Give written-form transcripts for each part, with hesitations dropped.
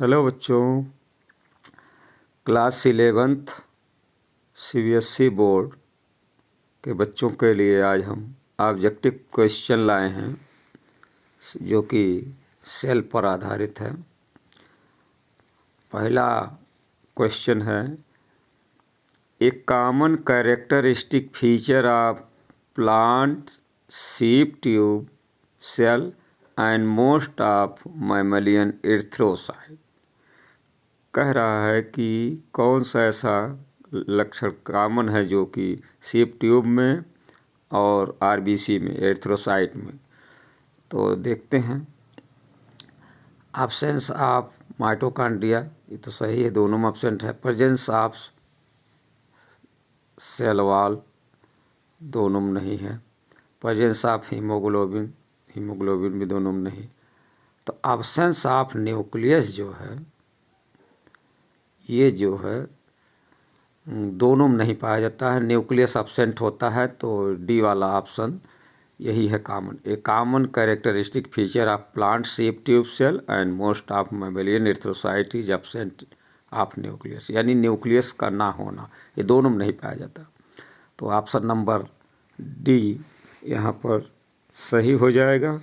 Hello बच्चों, class 11th CBSE board के बच्चों के लिए आज हम ऑब्जेक्टिव क्वेश्चन लाए हैं जो कि सेल पर आधारित है। पहला क्वेश्चन है, एक common characteristic feature of plant sieve tube cell and most of mammalian erythrocyte. कह रहा है कि कौन सा ऐसा लक्षण कॉमन है जो कि सीप ट्यूब में और आरबीसी में, एर्थ्रोसाइट में। तो देखते हैं। एब्सेंस ऑफ माइटोकॉन्ड्रिया, ये तो सही है, दोनों में एब्सेंट है। प्रेजेंस ऑफ सेल वॉल, दोनों में नहीं है। प्रेजेंस ऑफ हीमोग्लोबिन, हीमोग्लोबिन भी दोनों में नहीं। तो एब्सेंस ऑफ न्यूक्लियस जो है, ये जो है दोनों में नहीं पाया जाता है। न्यूक्लियस एब्सेंट होता है, तो डी वाला ऑप्शन यही है common. A common characteristic feature of plant sieve tube cell and most of mammalian erythrocyte is absent of nucleus, यानी न्यूक्लियस का ना होना, ये दोनों में नहीं पाया जाता। तो ऑप्शन नंबर डी यहाँ पर सही हो जाएगा।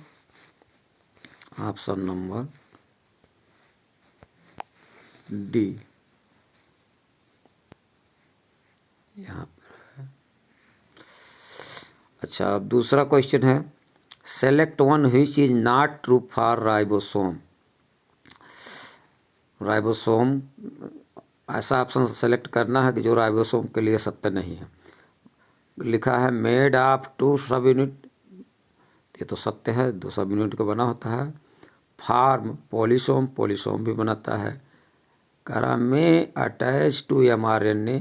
ऑप्शन नंबर डी यहाँ पर है। अच्छा, अब दूसरा क्वेश्चन है, select one which is not true for ribosome. Ribosome, ऐसा ऑप्शन सेलेक्ट करना है कि जो राइबोसोम के लिए सत्य नहीं है। लिखा है मेड ऑफ 2 सब यूनिट, ये तो सत्य है, 2 सब यूनिट का बना होता है। फार्म पॉलीसोम, पॉलीसोम भी बनाता है। कह रहा में अटैच टू mRNA,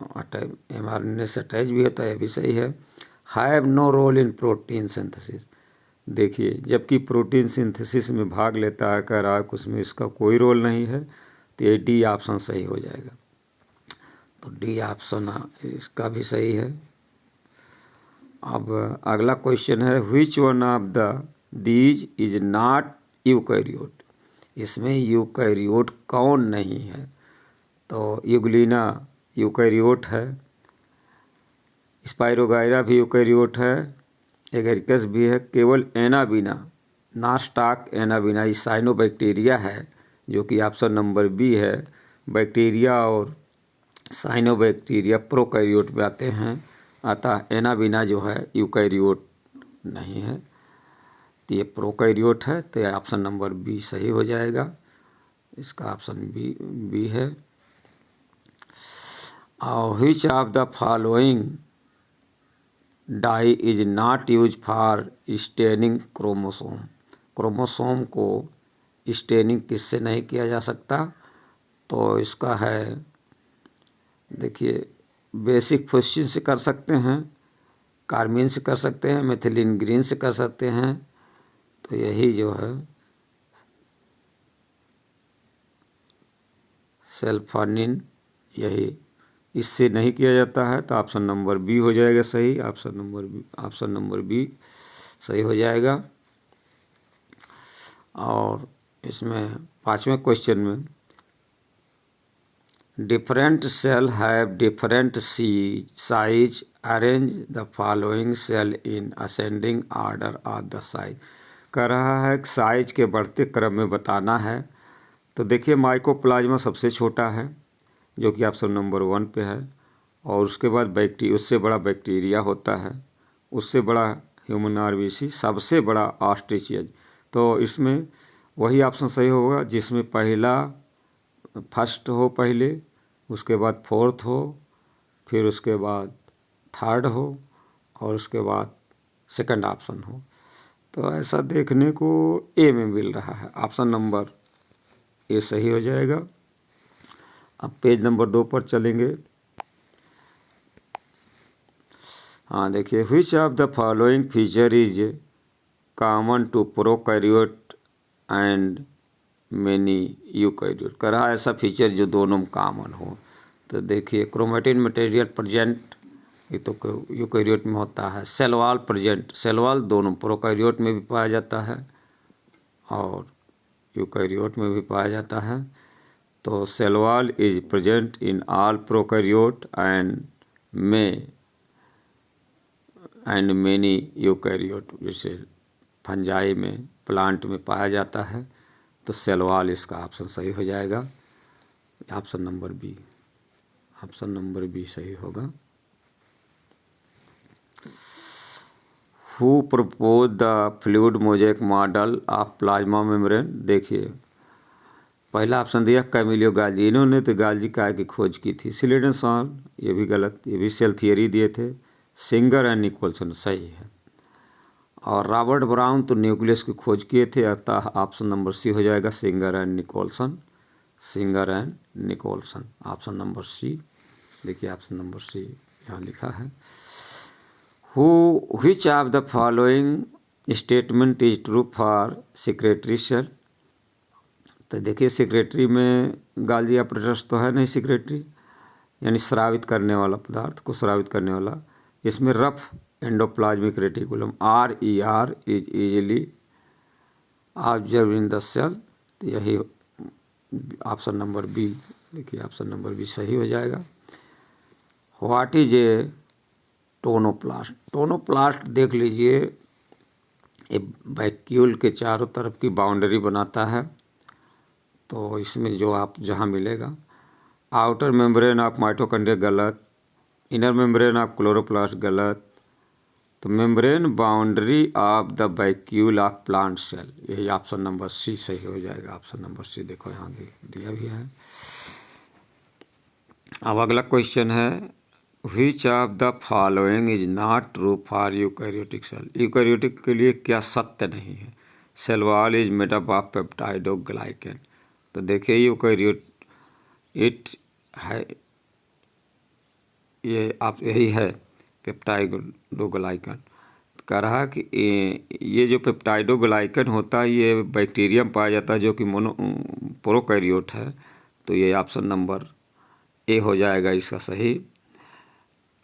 mRNA से अटैच भी होता है, ये भी सही है। Have no role in protein synthesis, देखिए जबकि प्रोटीन सिंथेसिस में भाग लेता है, कह रहा है उसमें इसका कोई रोल नहीं है, तो ये डी ऑप्शन सही हो जाएगा। तो डी ऑप्शन इसका भी सही है। अब अगला क्वेश्चन है, which one of the these is not eukaryote, इसमें यूकैरियोट कौन नहीं है। तो यूग्लिना यूकैरियोट है, स्पाइरोगाइरा भी यूकैरियोट है, एगरिकस भी है। केवल एनाबीना, नास्टाक एनाबीना, ये साइनोबैक्टीरिया है, जो कि ऑप्शन नंबर बी है। बैक्टीरिया और साइनोबैक्टीरिया प्रोकैरियोट में आते हैं, अतः एनाबीना जो है यूकैरियोट नहीं है, तो ये प्रोकैरियोट है। तो ये ऑप्शन नंबर बी सही हो जाएगा, इसका ऑप्शन बी है। और which of the following dye is not use for staining chromosome, chromosome को स्टेनिंग किससे नहीं किया जा सकता। तो इसका है, देखिए बेसिक फॉस्फेट से कर सकते हैं, कार्बाइन से कर सकते हैं, मेथिलीन ग्रीन से कर सकते हैं। तो यही जो है सल्फोनिन, यही इससे नहीं किया जाता है, तो ऑप्शन नंबर बी हो जाएगा सही। ऑप्शन नंबर बी सही हो जाएगा। और इसमें 5वें क्वेश्चन में, different cell have different size, arrange the following cell in ascending order of the size. कह रहा है साइज के बढ़ते क्रम में बताना है। तो देखिए माइकोप्लाज्मा सबसे छोटा है, जो कि ऑप्शन नंबर 1 पे है। और उसके बाद उससे बड़ा बैक्टीरिया होता है, उससे बड़ा ह्यूमन आरबीसी, सबसे बड़ा ऑस्ट्रिचियज। तो इसमें वही ऑप्शन सही होगा जिसमें पहला फर्स्ट हो पहले, उसके बाद फोर्थ हो, फिर उसके बाद थर्ड हो, और उसके बाद सेकंड ऑप्शन हो। तो ऐसा देखने को ए में मिल रहा है, ऑप्शन नंबर ए सही हो जाएगा। अब पेज नंबर 2 पर चलेंगे। हाँ देखिए, which of the following feature is common to prokaryote and many eukaryote. कह रहा है ऐसा फीचर जो दोनों में कॉमन हो। तो देखिए क्रोमेटिन मटेरियल प्रेजेंट, ये तो यूकैरियोट में होता है। Cell wall present, cell wall दोनों प्रोकैरियोट में भी पाया जाता है। और यूकैरियोट में भी पाया जाता है। तो cell wall is present in all prokaryote and many eukaryote, जैसे फंजाई में, प्लांट में पाया जाता है। तो सेल वॉल इसका ऑप्शन सही हो जाएगा, ऑप्शन नंबर बी सही होगा। Who propose the fluid mosaic model of plasma membrane. देखिए पहला ऑप्शन दिया कैमिलियो गाल्जी, इन्होंने तो गाल्जी काय की खोज की थी। स्लीडेनसॉन ये भी गलत, ये भी सेल थियरी दिए थे। सिंगर एंड निकोलसन सही है। और रॉबर्ट ब्राउन तो न्यूक्लियस की खोज किए थे, अतः ऑप्शन नंबर सी हो जाएगा, Singer and Nicolson, option number C. देखिए ऑप्शन नंबर सी यहाँ लिखा है। Which of the following statement is true for secretory cell. तो देखिए सेक्रेटरी में गाल्जी apparatus तो है नहीं, सेक्रेटरी यानी स्रावित करने वाला, पदार्थ को स्रावित करने वाला। इसमें rough endoplasmic reticulum RER is easily observe in the cell. तो यही ऑप्शन नंबर बी, देखिए ऑप्शन नंबर बी सही हो जाएगा। What is a tonoplast. Tonoplast देख लीजिए, ये वैक्यूल के चारों तरफ की बाउंड्री बनाता है। तो इसमें जो आप जहाँ मिलेगा, आउटर मेम्ब्रेन ऑफ माइटोकॉन्ड्रिया गलत, इनर मेम्ब्रेन ऑफ क्लोरोप्लास्ट गलत। तो membrane boundary of the vacuole of plant cell, यही ऑप्शन नंबर सी सही हो जाएगा। ऑप्शन नंबर सी देखो यहाँ दिया भी है। अब अगला क्वेश्चन है, which of the following is not true for eukaryotic cell. Eukaryotic के लिए क्या सत्य नहीं है। Cell wall is made up of peptidoglycan. तो देखिए यूकैरियोट इट है, ये आप यही है पेप्टाइडोग्लाइकन। कह रहा कि ये जो पेप्टाइडोग्लाइकन होता है ये बैक्टीरियम पाया जाता है जो कि प्रोकैरियोट है। तो ये ऑप्शन नंबर ए हो जाएगा इसका सही।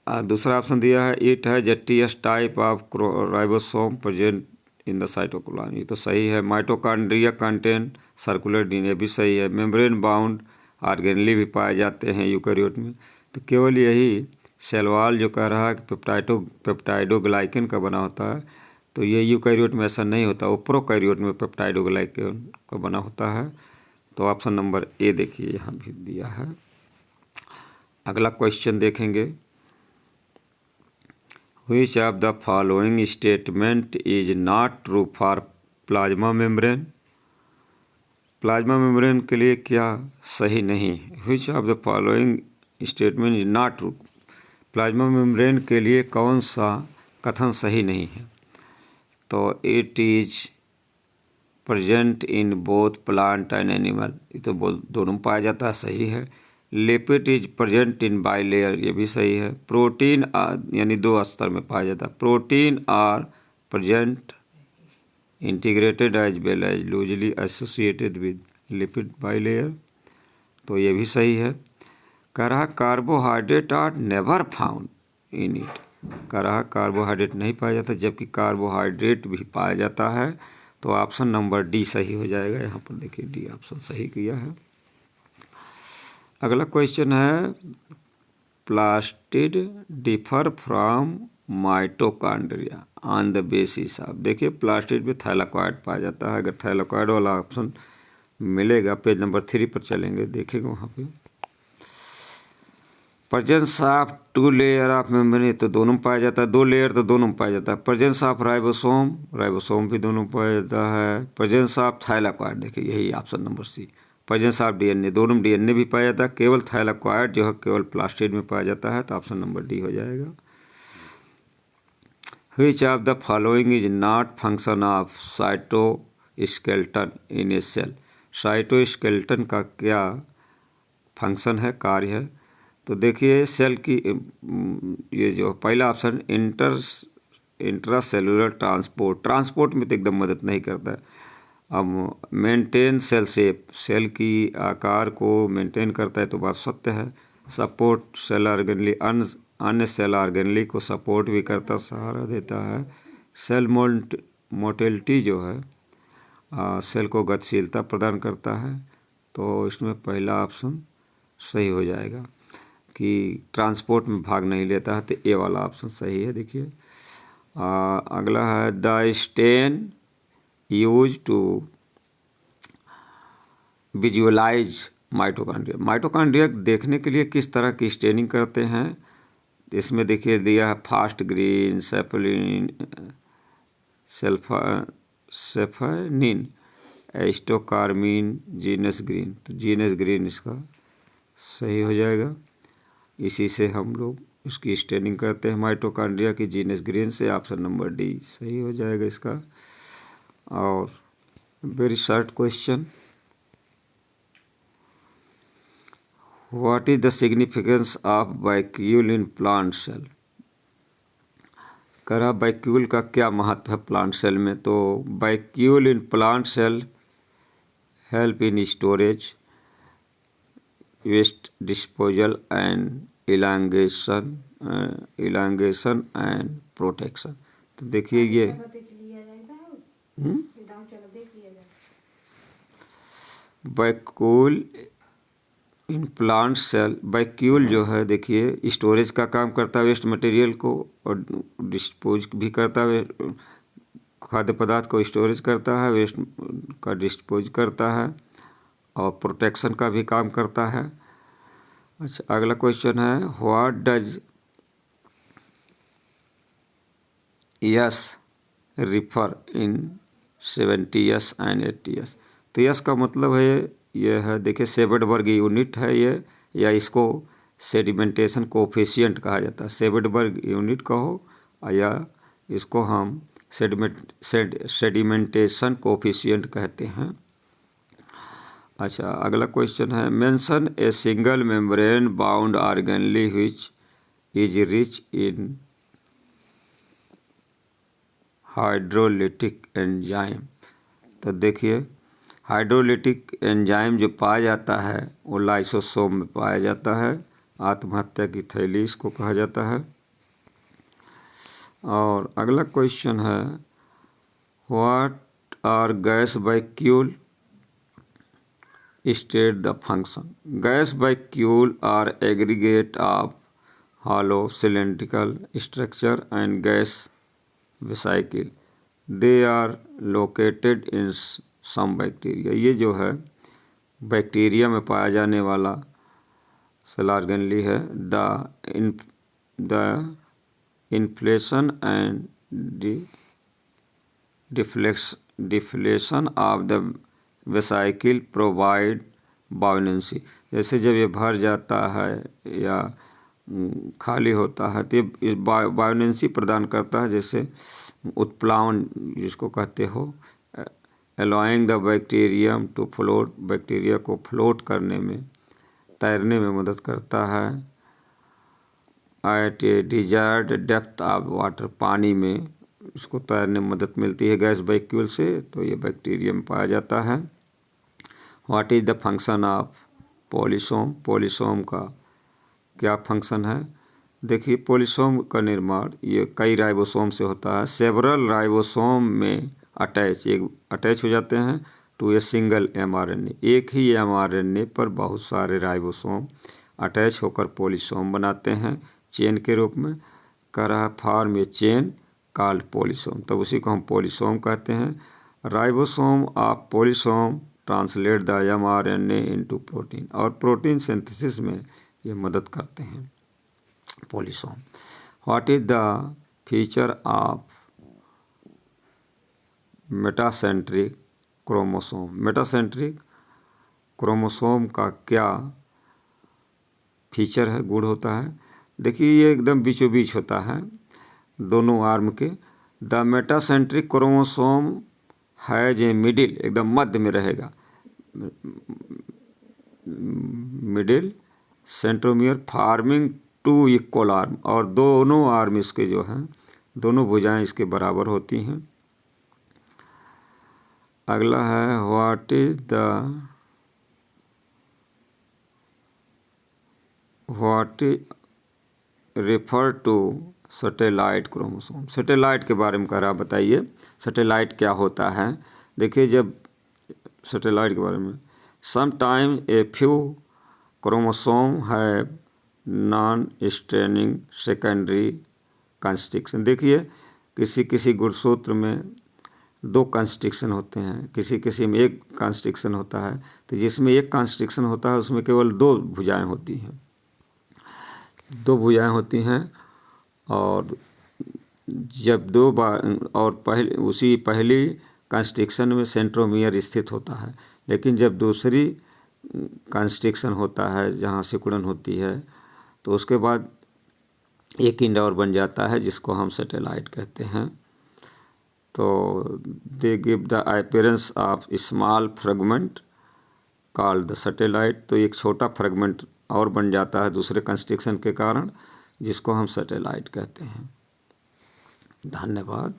दूसरा ऑप्शन दिया है, इट है जेटियस type of ribosome present in the cytoplasm, ये तो सही है। माइटोकॉन्ड्रिया कंटेंट सर्कुलर डीएनए भी सही है। मेम्ब्रेन बाउंड ऑर्गेनेली भी पाए जाते हैं यूकैरियोट में। तो केवल यही सेल वॉल जो कह रहा है कि पेप्टाइडोग्लाइकन का बना होता है, तो ये यूकैरियोट में ऐसा नहीं होता, वो प्रोकैरियोट में पेप्टाइडोग्लाइकन का बना होता है। तो ऑप्शन नंबर ए देखिए यहाँ भी दिया है। अगला क्वेश्चन देखेंगे, which of the following statement is not true for plasma membrane. Plasma membrane के लिए क्या सही नहीं है। Which of the following statement is not true. Plasma membrane के लिए कौन सा कथन सही नहीं है। तो it is present in both plant and animal, ये तो दोनों में पाया जाता है, सही है। Lipid is present in bilayer, ये भी सही है। प्रोटीन यानी दो स्तर में पाया जाता है। Protein are present integrated as well as loosely associated with lipid bilayer, तो ये भी सही है। कह रहा carbohydrate are never found in it. कह रहा कार्बोहाइड्रेट नहीं पाया जाता, जबकि कार्बोहाइड्रेट भी पाया जाता है। तो ऑप्शन नंबर डी सही हो जाएगा। यहाँ पर देखिए डी ऑप्शन सही किया है। अगला क्वेश्चन है, plastid differ from mitochondria on the basis of. देखिए प्लास्टिड में थैलाकॉइड पाया जाता है। अगर थैलाकॉइड वाला ऑप्शन मिलेगा, पेज नंबर 3 पर चलेंगे, देखेंगे वहाँ पे presence of 2 layer of membrane, तो दोनों में पाया जाता है। 2 लेयर तो दोनों में पाया जाता है। प्रेजेंस ऑफ राइबोसोम भी दोनों में पाया जाता है। प्रेजेंस ऑफ थैलाकॉइड, देखिए यही option number C. Presence of DNA, दोनों में डीएनए भी पाया जाता है। केवल थैलाकॉइड जो है केवल प्लास्टिड में पाया जाता है। तो ऑप्शन नंबर डी हो जाएगा। Which of the following is not function of cytoskeleton in a cell. Cytoskeleton का क्या फंक्शन है, कार्य है। तो देखिए सेल की ये जो पहला ऑप्शन इंट्रासेलुलर ट्रांसपोर्ट में तो एकदम मदद नहीं करता है। अब मेंटेन सेल शेप, सेल की आकार को मेंटेन करता है, तो बात सत्य है। सपोर्ट सेल ऑर्गेनली, अन्य सेल ऑर्गेनली को सपोर्ट भी करता, सहारा देता है। सेल मोटिलिटी जो है सेल को गतिशीलता प्रदान करता है। तो इसमें पहला ऑप्शन सही हो जाएगा कि ट्रांसपोर्ट में भाग नहीं लेता है, तो ए वाला ऑप्शन सही है। देखिए अगला है the stain use to visualise mitochondria. Mitochondria देखने के लिए किस तरह की स्टेनिंग करते हैं, इसमें देखिए दिया है फास्ट ग्रीन, सेफलिन, सेफनिन, एस्टोकार्मीन, जीनस ग्रीन। तो जीनस ग्रीन इसका सही हो जाएगा। इसी से हम लोग इसकी स्टेनिंग करते हैं माइटोकॉन्ड्रिया की, जीनस ग्रीन से। ऑप्शन नंबर डी सही हो जाएगा इसका। और very short question, what is the significance of vacuole in plant cell. कह रहा वैक्यूल का क्या महत्व है प्लांट सेल में। तो vacuole in plant cell help in storage, waste disposal and elongation and protection. तो देखिए ये vacuole in plant cell, vacuole जो है देखिए स्टोरेज का काम करता है वेस्ट मटेरियल को, और डिस्पोज भी करता है, खाद्य पदार्थ को स्टोरेज करता है, वेस्ट का डिस्पोज करता है, और प्रोटेक्शन का भी काम करता है। अच्छा अगला क्वेश्चन है what does yes refer in 70s and 80s। तो यस का मतलब है ये है देखिए सेवेडबर्ग यूनिट है ये, या इसको सेडिमेंटेशन कोफिशिएंट कहा जाता है। सेवेडबर्ग यूनिट कहो या इसको हम सेडिमेंटेशन कोफिशिएंट कहते हैं। अच्छा अगला क्वेश्चन है mention a single membrane bound organelle which is rich in hydrolytic enzyme. तो देखिए हाइड्रोलिटिक एंजाइम जो पाया जाता है वो लाइसोसोम में पाया जाता है। आत्महत्या की थैली इसको कहा जाता है। और अगला क्वेश्चन है what are gas vacuole state the function. Gas vacuole are aggregate of hollow cylindrical structure and gas vesicle, they are located in some bacteria. ये जो है बैक्टीरिया में पाया जाने वाला सेल ऑर्गेनेली है। The inflation and deflation of the vesicle provide buoyancy. जैसे जब ये भर जाता है या खाली होता है तो ये बायोनेंसी प्रदान करता है, जैसे उत्प्लावन जिसको कहते हो, allowing the bacterium to float, bacteria को फ्लोट करने में, तैरने में मदद करता है। At a desired depth of water, पानी में इसको तैरने में मदद मिलती है गैस वैक्यूल से, तो ये बैक्टीरिया में पाया जाता है। What is the function of polysome, polysome का क्या फंक्शन है। देखिए पॉलीसोम का निर्माण ये कई राइबोसोम से होता है। सेवरल राइबोसोम में अटैच हो जाते हैं टू ए सिंगल mRNA। एक ही mRNA पर बहुत सारे राइबोसोम अटैच होकर पॉलीसोम बनाते हैं चेन के रूप में। कर रहा फॉर्म ए चेन कॉल्ड पॉलीसोम, तब उसी को हम पॉलीसोम कहते हैं। Ribosome of polysome translate the mRNA into protein, और प्रोटीन सिंथेसिस में ये मदद करते हैं polysome. What is the feature of metacentric chromosome, metacentric chromosome का क्या फीचर है, गुण होता है। देखिए ये एकदम बीचों बीच होता है दोनों आर्म के। The metacentric chromosome has a middle, एकदम मध्य में रहेगा, middle centromere forming two equal arm, और दोनों आर्म इसके जो हैं, दोनों भुजाएं इसके बराबर होती हैं। अगला है what refer to satellite chromosome. Satellite के बारे में कह रहा बताइए, सैटेलाइट क्या होता है। देखिए जब सैटेलाइट के बारे में, sometimes a few chromosome have non straining secondary construction. देखिए किसी किसी गुणसूत्र में 2 कंस्ट्रक्शन होते हैं, किसी किसी में 1 कंस्ट्रक्शन होता है। तो जिसमें 1 कंस्ट्रक्शन होता है उसमें केवल 2 भुजाएं होती हैं, 2 भुजाएं होती हैं। और जब 2 बार और पहली कंस्ट्रक्शन में सेंट्रोमियर स्थित होता है, लेकिन जब दूसरी कंस्ट्रक्शन होता है जहाँ सिकुड़न होती है तो उसके बाद एक इंडोर बन जाता है जिसको हम सैटेलाइट कहते हैं। तो they give the appearance of small fragment called the satellite. तो एक छोटा फ्रेगमेंट और बन जाता है दूसरे कंस्ट्रक्शन के कारण, जिसको हम सैटेलाइट कहते हैं। धन्यवाद।